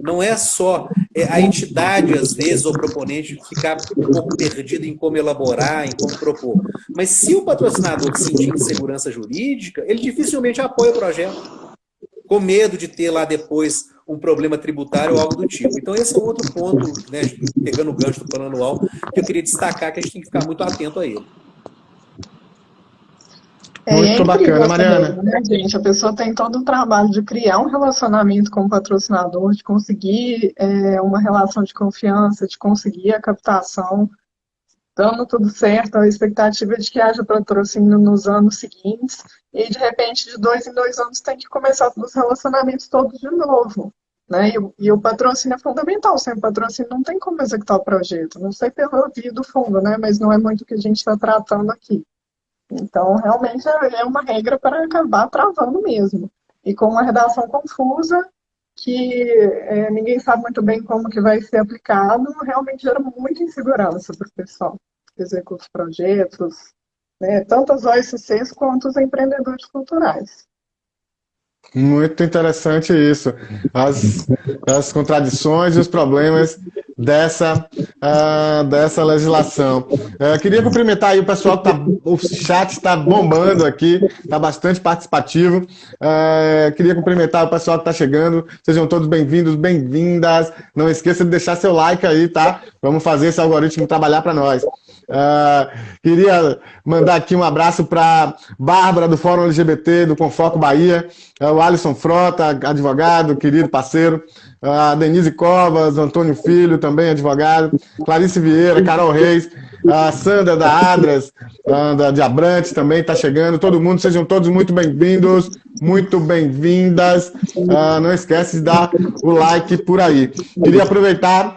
Não é só a entidade, às vezes, ou o proponente ficar um pouco perdido em como elaborar, em como propor. Mas se o patrocinador sentir insegurança jurídica, ele dificilmente apoia o projeto, com medo de ter lá depois um problema tributário ou algo do tipo. Então, esse é um outro ponto, né, pegando o gancho do plano anual, que eu queria destacar, que a gente tem que ficar muito atento a ele. É Muito bacana, incrível essa Mariana. regra, né, gente? A pessoa tem todo um trabalho de criar um relacionamento com o patrocinador, de conseguir uma relação de confiança, de conseguir a captação, dando tudo certo, a expectativa de que haja patrocínio nos anos seguintes, e de repente, de 2 em 2 anos, tem que começar os relacionamentos todos de novo. Né? E o patrocínio é fundamental, sem patrocínio não tem como executar o projeto. Não sei pelo via do fundo, né? Mas não é muito o que a gente está tratando aqui. Então, realmente é uma regra para acabar travando mesmo. E com uma redação confusa, que ninguém sabe muito bem como que vai ser aplicado, realmente gera muita insegurança para o pessoal que executa os projetos, né, tanto as OSCs quanto os empreendedores culturais. Muito interessante isso. As, as contradições e os problemas dessa legislação. Queria cumprimentar aí o pessoal que tá, o chat está bombando aqui, está bastante participativo. Queria cumprimentar o pessoal que está chegando. Sejam todos bem-vindos, bem-vindas. Não esqueça de deixar seu like aí, tá? Vamos fazer esse algoritmo trabalhar para nós. Queria mandar aqui um abraço para Bárbara do Fórum LGBT do Confoco Bahia, o Alisson Frota, advogado, querido parceiro, a Denise Covas, Antônio Filho, também advogado, Clarice Vieira, Carol Reis, a Sandra da Adras, de Abrantes também está chegando. Todo mundo, sejam todos muito bem-vindos, muito bem-vindas. Não esquece de dar o like por aí. Queria aproveitar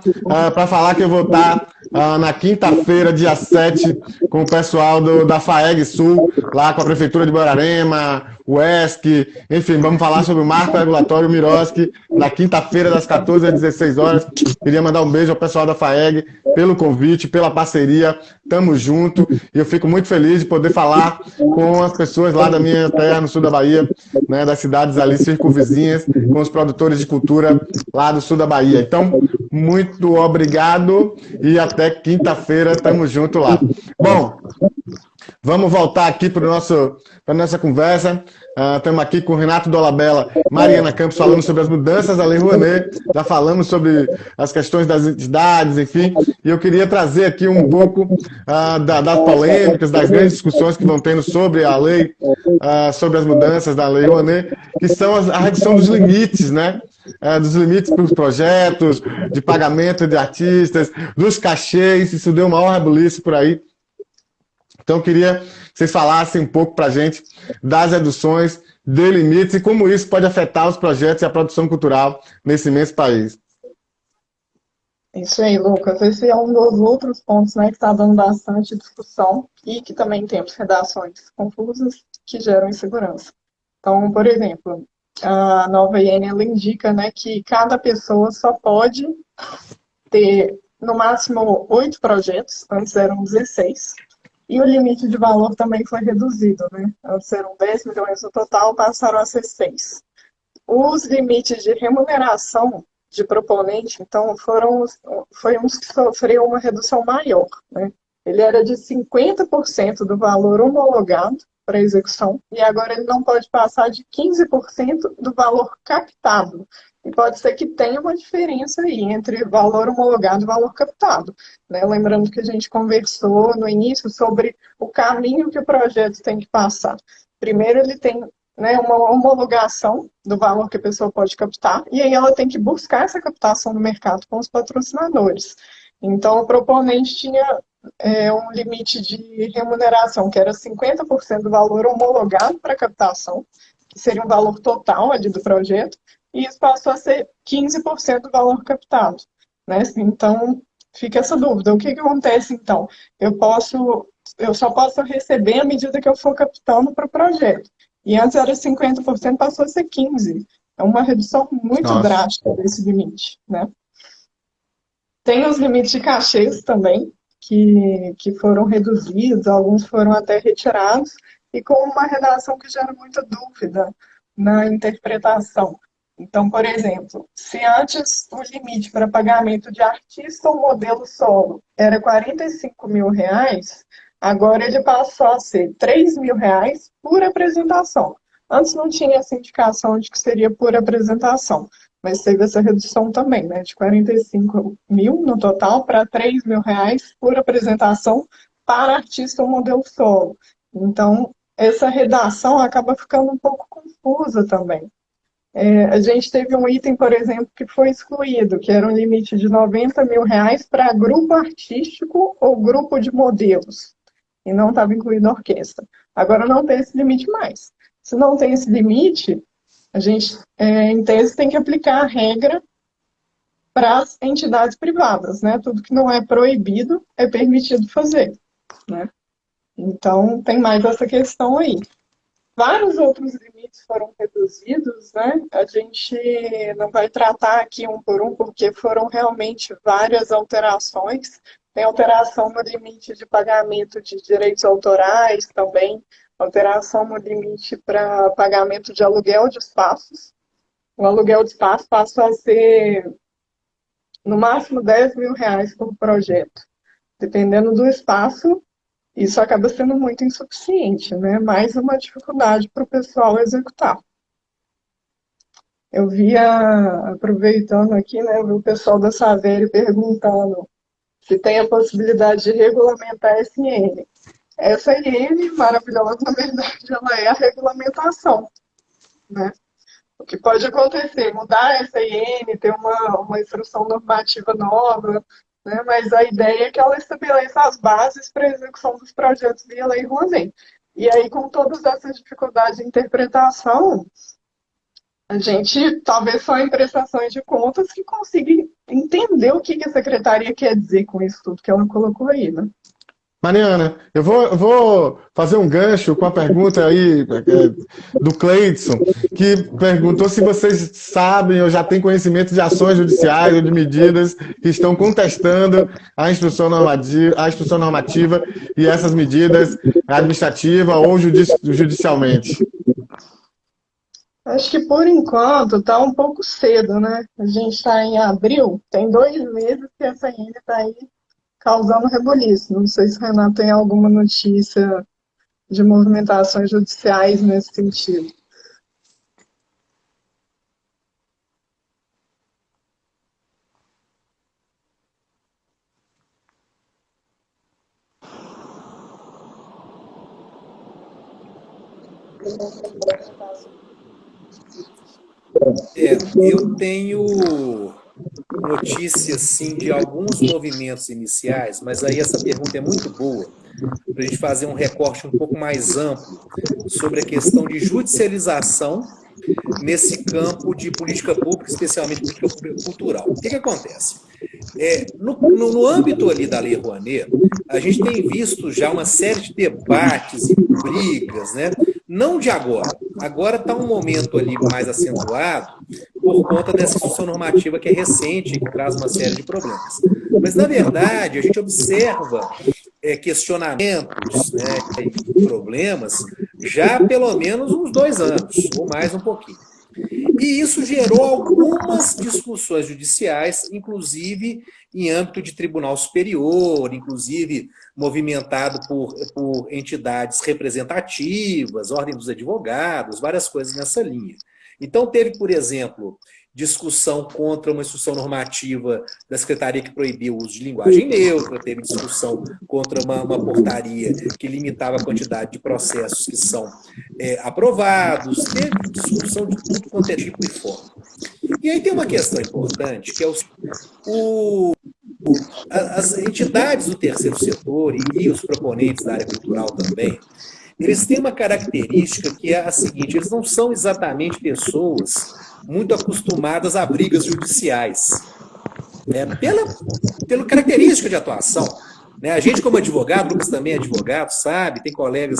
para falar que eu vou estar na quinta-feira, dia 7, com o pessoal da FAEG Sul, lá com a Prefeitura de Borarema, o ESC, enfim, vamos falar sobre o marco regulatório Miroski, na quinta-feira, das 14 às 16 horas. Queria mandar um beijo ao pessoal da FAEG pelo convite, pela parceria, tamo junto, e eu fico muito feliz de poder falar com as pessoas lá da minha terra, no sul da Bahia, né, das cidades ali circunvizinhas, com os produtores de cultura lá do sul da Bahia. Então, muito obrigado e até quinta-feira, tamo junto lá. Bom, vamos voltar aqui para a nossa conversa. Estamos aqui com o Renato Dolabella, Mariana Campos, falando sobre as mudanças da Lei Rouanet. Já falamos sobre as questões das entidades, enfim. E eu queria trazer aqui um pouco das polêmicas, das grandes discussões que vão tendo sobre a lei, sobre as mudanças da Lei Rouanet, que são a redução dos limites, né? Dos limites para os projetos, de pagamento de artistas, dos cachês. Isso deu uma rebuliço por aí. Então, eu queria que vocês falassem um pouco para a gente das reduções de limites e como isso pode afetar os projetos e a produção cultural nesse imenso país. Isso aí, Lucas. Esse é um dos outros pontos, né, que está dando bastante discussão e que também temos redações confusas que geram insegurança. Então, por exemplo, a nova IN ela indica, né, que cada pessoa só pode ter, no máximo, 8 projetos, antes eram 16. E o limite de valor também foi reduzido, né? Antes eram 10 milhões no total, passaram a ser 6. Os limites de remuneração de proponente, então, foi uns que sofreu uma redução maior, né? Ele era de 50% do valor homologado para execução, e agora ele não pode passar de 15% do valor captado. E pode ser que tenha uma diferença aí entre valor homologado e valor captado, né? Lembrando que a gente conversou no início sobre o caminho que o projeto tem que passar. Primeiro ele tem, né, uma homologação do valor que a pessoa pode captar, e aí ela tem que buscar essa captação no mercado com os patrocinadores. Então o proponente tinha um limite de remuneração, que era 50% do valor homologado para captação, que seria um valor total ali do projeto, e isso passou a ser 15% do valor captado, né? Então, fica essa dúvida. O que acontece, então? Eu só posso receber à medida que eu for captando para o projeto. E antes era 50%, passou a ser 15%. É uma redução muito drástica desse limite, né? Tem os limites de cachês também, que foram reduzidos, alguns foram até retirados, e com uma redação que gera muita dúvida na interpretação. Então, por exemplo, se antes o limite para pagamento de artista ou modelo solo era R$45 mil, agora ele passou a ser R$3.000 por apresentação. Antes não tinha essa indicação de que seria por apresentação, mas teve essa redução também, né, de 45 mil no total para R$3.000 por apresentação para artista ou modelo solo. Então, essa redação acaba ficando um pouco confusa também. A gente teve um item, por exemplo, que foi excluído, que era um limite de R$ 90 mil para grupo artístico ou grupo de modelos, e não estava incluído a orquestra. Agora não tem esse limite mais. Se não tem esse limite, a gente, em tese, tem que aplicar a regra para as entidades privadas, né? Tudo que não é proibido é permitido fazer, né? Então, tem mais essa questão aí. Vários outros limites foram reduzidos, né? A gente não vai tratar aqui um por um, porque foram realmente várias alterações. Tem alteração no limite de pagamento de direitos autorais também, alteração no limite para pagamento de aluguel de espaços. O aluguel de espaço passa a ser, no máximo, R$ 10 mil por projeto. Dependendo do espaço, isso acaba sendo muito insuficiente, né? Mais uma dificuldade para o pessoal executar. Eu via, aproveitando aqui, né, o pessoal da Saverio perguntando se tem a possibilidade de regulamentar a SN. Essa IN, maravilhosa, na verdade, ela é a regulamentação, né? O que pode acontecer, mudar essa IN, ter uma instrução normativa nova, né? Mas a ideia é que ela estabeleça as bases para a execução dos projetos via Lei Rouanet. E aí, com todas essas dificuldades de interpretação, a gente, talvez só em prestações de contas, que consiga entender o que a secretaria quer dizer com isso tudo que ela colocou aí, né? Mariana, eu vou fazer um gancho com a pergunta aí do Cleidson, que perguntou se vocês sabem ou já têm conhecimento de ações judiciais ou de medidas que estão contestando a instrução normativa e essas medidas administrativa ou judicialmente. Acho que por enquanto está um pouco cedo, né? A gente está em abril, tem 2 meses que essa ainda está aí causando rebuliço. Não sei se o Renato tem alguma notícia de movimentações judiciais nesse sentido. Eu tenho notícias, sim, de alguns movimentos iniciais, mas aí essa pergunta é muito boa, para a gente fazer um recorte um pouco mais amplo sobre a questão de judicialização nesse campo de política pública, especialmente política pública cultural. O que acontece? No âmbito ali da Lei Rouanet, a gente tem visto já uma série de debates e brigas, né? Não de agora. Agora está um momento ali mais acentuado por conta dessa instrução normativa que é recente e que traz uma série de problemas. Mas, na verdade, a gente observa questionamentos, né, e problemas já há pelo menos uns 2 anos, ou mais um pouquinho. E isso gerou algumas discussões judiciais, inclusive em âmbito de Tribunal Superior, inclusive movimentado por entidades representativas, Ordem dos Advogados, várias coisas nessa linha. Então, teve, por exemplo, discussão contra uma instrução normativa da Secretaria que proibia o uso de linguagem neutra, teve discussão contra uma portaria que limitava a quantidade de processos que são aprovados, teve discussão de tudo quanto é tipo e forma. E aí tem uma questão importante, que é as entidades do terceiro setor e os proponentes da área cultural também, eles têm uma característica que é a seguinte: eles não são exatamente pessoas muito acostumadas a brigas judiciais, pela característica de atuação. Né? A gente, como advogado, o Lucas também é advogado, sabe, tem colegas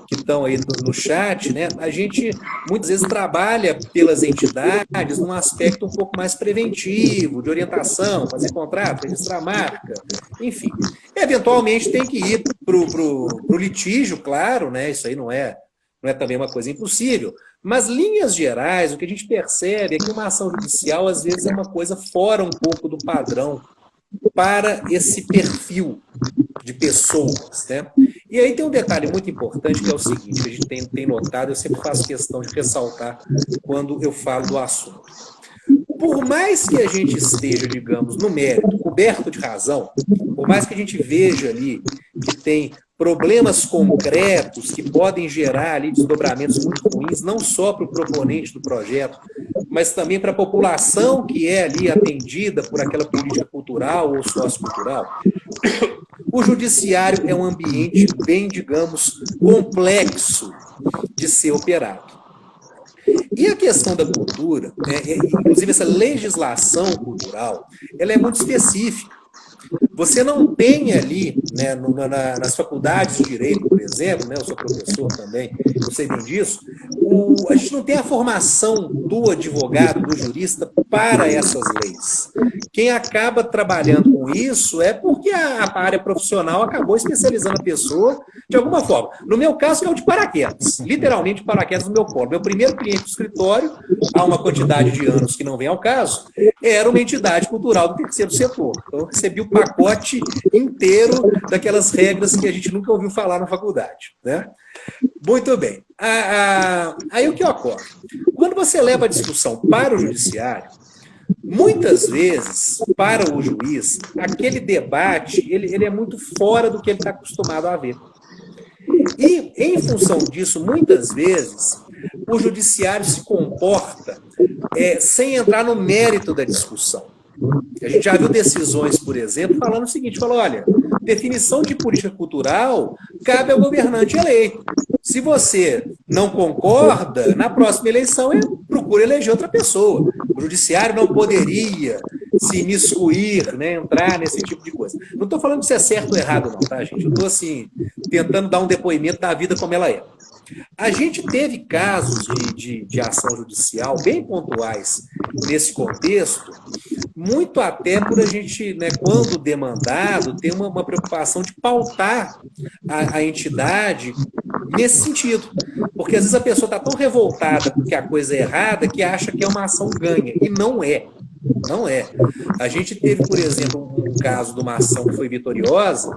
que estão aí no chat, né? A gente muitas vezes trabalha pelas entidades num aspecto um pouco mais preventivo, de orientação, fazer contrato, registrar marca, enfim. Eventualmente tem que ir para o litígio, claro, né? Isso aí não é também uma coisa impossível, mas linhas gerais, o que a gente percebe é que uma ação judicial às vezes é uma coisa fora um pouco do padrão para esse perfil de pessoas, né? E aí tem um detalhe muito importante, que é o seguinte, que a gente tem notado, eu sempre faço questão de ressaltar quando eu falo do assunto. Por mais que a gente esteja, digamos, no mérito, coberto de razão, por mais que a gente veja ali que tem problemas concretos que podem gerar ali desdobramentos muito ruins, não só para o proponente do projeto, mas também para a população que é ali atendida por aquela política cultural ou sociocultural. O judiciário é um ambiente bem, digamos, complexo de ser operado. E a questão da cultura, inclusive essa legislação cultural, ela é muito específica. Você não tem ali, né, nas faculdades de Direito, por exemplo, né, eu sou professor também, eu sei bem disso, a gente não tem a formação do advogado, do jurista para essas leis. Quem acaba trabalhando com isso é porque a área profissional acabou especializando a pessoa de alguma forma. No meu caso, é o de paraquedas, literalmente paraquedas no meu colo. Meu primeiro cliente do escritório, há uma quantidade de anos que não vem ao caso, era uma entidade cultural do terceiro setor. Então, eu recebi o pacote inteiro daquelas regras que a gente nunca ouviu falar na faculdade, né? Muito bem. Aí o que ocorre? Quando você leva a discussão para o judiciário, muitas vezes, para o juiz, aquele debate ele é muito fora do que ele está acostumado a ver. E, em função disso, muitas vezes, o judiciário se comporta sem entrar no mérito da discussão. A gente já viu decisões, por exemplo, falando o seguinte, falou, olha, definição de política cultural cabe ao governante eleito. Se você não concorda, na próxima eleição procura eleger outra pessoa. O judiciário não poderia se imiscuir, né, entrar nesse tipo de coisa. Não estou falando se é certo ou errado, não, tá, gente? Eu estou, assim, tentando dar um depoimento da vida como ela é. A gente teve casos de ação judicial bem pontuais nesse contexto, muito até por a gente, né, quando demandado, ter uma preocupação de pautar a entidade nesse sentido. Porque às vezes a pessoa está tão revoltada porque a coisa é errada que acha que é uma ação ganha, e não é. Não é. A gente teve, por exemplo, um caso de uma ação que foi vitoriosa,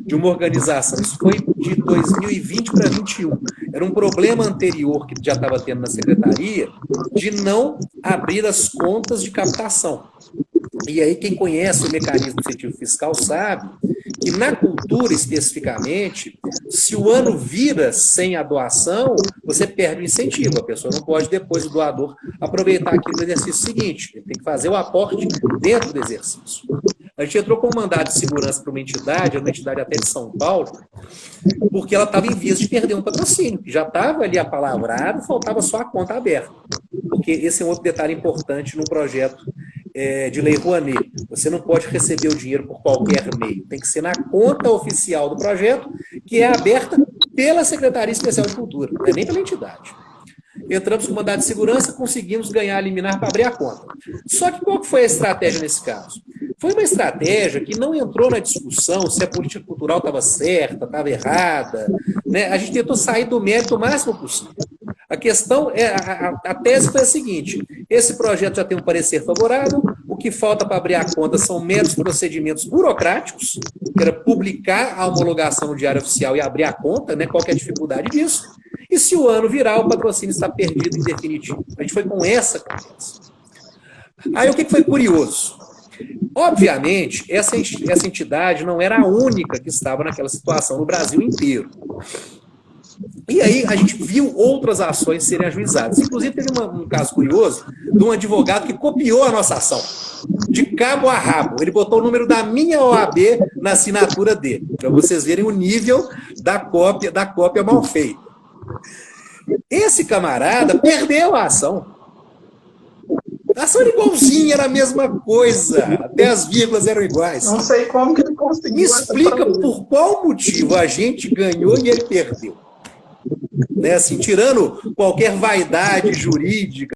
de uma organização, isso foi de 2020 para 2021. Era um problema anterior que já estava tendo na secretaria de não abrir as contas de captação. E aí quem conhece o mecanismo do incentivo fiscal sabe que na cultura especificamente, se o ano vira sem a doação, você perde o incentivo. A pessoa não pode depois o doador aproveitar aquilo no exercício seguinte. Ele tem que fazer o aporte dentro do exercício. A gente entrou com um mandado de segurança para uma entidade até de São Paulo, porque ela estava em vias de perder um patrocínio, que já estava ali apalavrado, faltava só a conta aberta. Porque esse é um outro detalhe importante no projeto de Lei Rouanet. Você não pode receber o dinheiro por qualquer meio. Tem que ser na conta oficial do projeto, que é aberta pela Secretaria Especial de Cultura, não é nem pela entidade. Entramos com mandado de segurança, conseguimos ganhar a liminar para abrir a conta. Só que qual que foi a estratégia nesse caso? Foi uma estratégia que não entrou na discussão se a política cultural estava certa, estava errada, né? A gente tentou sair do mérito o máximo possível. A questão, a tese foi a seguinte, esse projeto já tem um parecer favorável, o que falta para abrir a conta são meros procedimentos burocráticos, que era publicar a homologação no Diário Oficial e abrir a conta, né? Qual que é a dificuldade disso? E se o ano virar, o patrocínio está perdido em definitivo. A gente foi com essa conversa. Aí o que foi curioso? Obviamente, essa entidade não era a única que estava naquela situação no Brasil inteiro. E aí a gente viu outras ações serem ajuizadas. Inclusive teve um caso curioso de um advogado que copiou a nossa ação, de cabo a rabo. Ele botou o número da minha OAB na assinatura dele, para vocês verem o nível da cópia mal feita. Esse camarada perdeu a ação. A ação era igualzinha, era a mesma coisa. Até as vírgulas eram iguais. Não sei como que ele conseguiu. Me explica por qual motivo a gente ganhou e ele perdeu. Né? Assim, tirando qualquer vaidade jurídica,